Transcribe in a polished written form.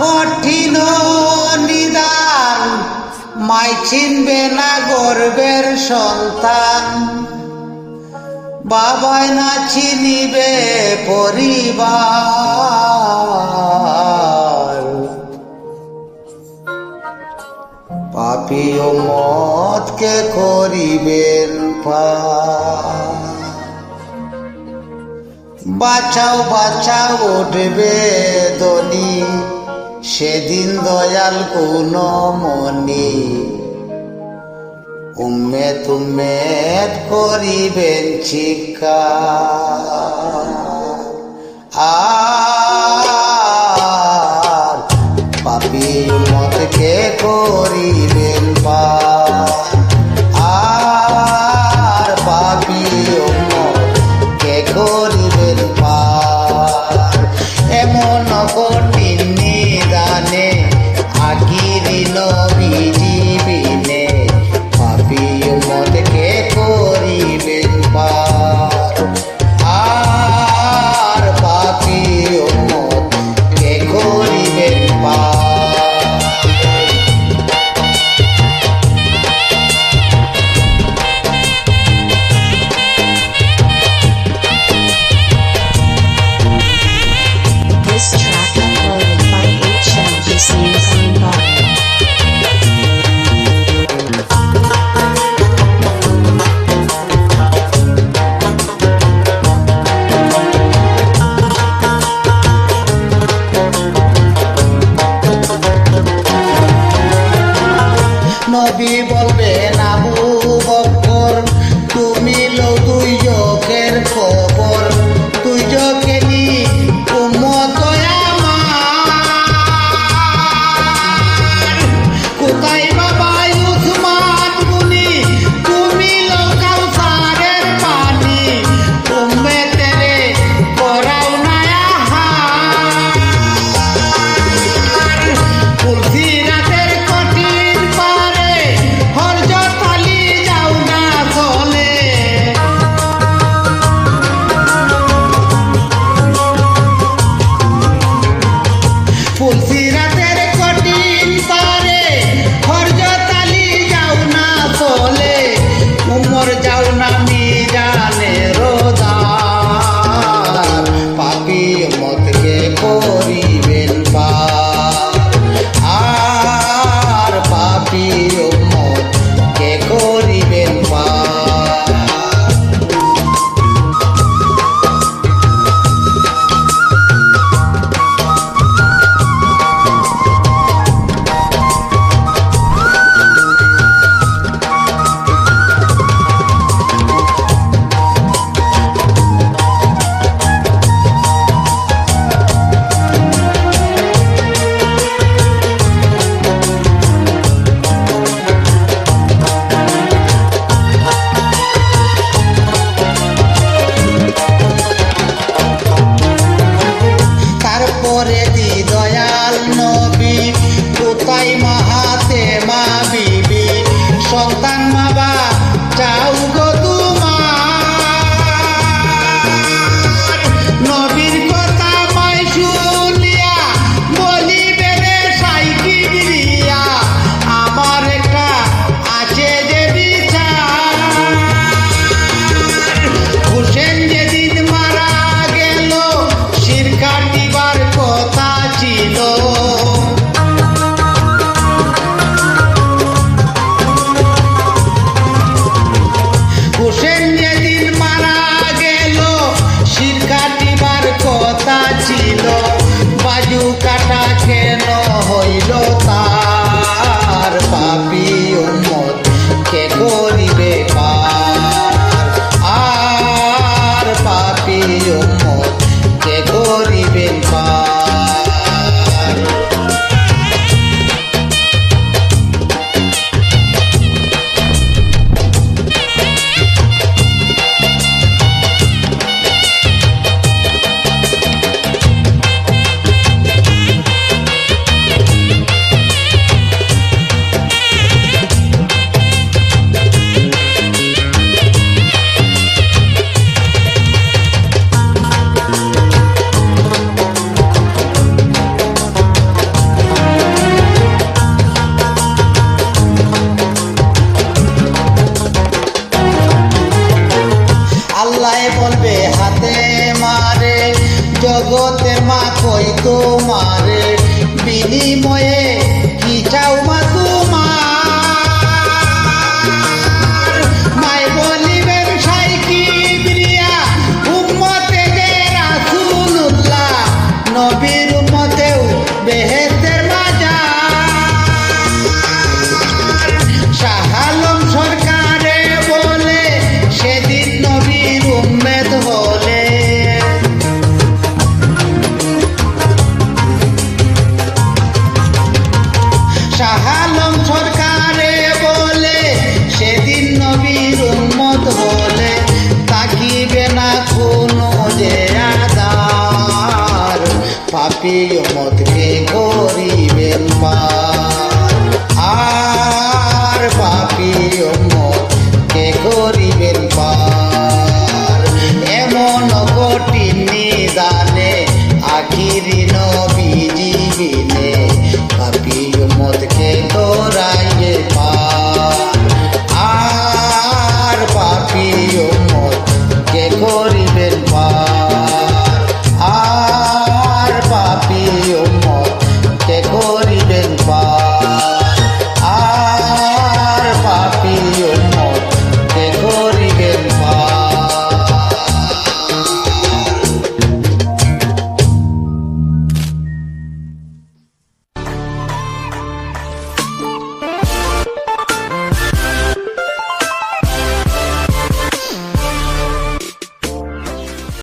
কঠিন নিদান, মাই চিনবে না গর্বের সন্তান, বাবাই না চিনিবে পরিবার। পাপী উম্মতকে করিবেন পার। বাঁচাও বাঁচাও উঠবে ধ্বনি, সেদিন দয়াল গুণমণি উম্মেত উম্মেত করিবেন চিৎকার। আর পাপী উম্মতকে করিবেন পার। আর পাপী উম্মতকে করিবেন পার। এমন কঠিন নিদানে আগিরি নবীজি বিনে, পাপী উম্মতকে করিবেন পার। আর পাপী উম্মতকে করিবেন পার। This track uploaded by HMBC Combine. নবী বলবেন আবু বকর, তুমি লো দুই চোখের খবর। দুই চোখে নি উম্মত আমার, কোথায় বাবা উসমান গুনি, তুমি লো কাউসারের পানি। উম্মতেরে করাও না আহার, ফুলসিরাতের কঠিন পারে হযরত আলী যাও না চলে। ফুলসিরাতের কঠিন পারে হযরত আলী যাও না চলে। উমর যাও না মিজানে রোদার, পাপী উম্মতকে করিবেন পার। আর পাপী উম্মতকে করিবেন পার। তারপরে দি দয়াল নবী, কোথায় মাহাতে মা বিবি, সন্তান বাবা চাও গো তোমার। নবীর কথা মাই শুনিয়া বলিবে রে সাই কিবরিয়া, আমার একটা আছে যে বিচার। হোসেন যেদিন মারা গেল, শির কাটিবার কথা ছিল। হোসেন যেদিন মারা গেল, শির কাটিবার কথা ছিল। বাজু কাটা কেন হইল তার, পাপী উম্মতকে করিবে পার। আর পাপী উম্মতকে করিবেন পার। জগতের মা কই তোমারে বিনিময়ে কি চাও মা তোমার মায় বলিবেন সাই কিবরিয়া উম্মতে যে রাসূলুল্লাহ নবীর উম্মতেও বেহেশতের মাজার শাহ আলম সরকারে বলে সেদিন নবীর উম্মত হলে শাহ আলম সরকারে বলে সেদিন নবীর উম্মত হলে তাকিবে না কোনো যে আদার পাপী উম্মত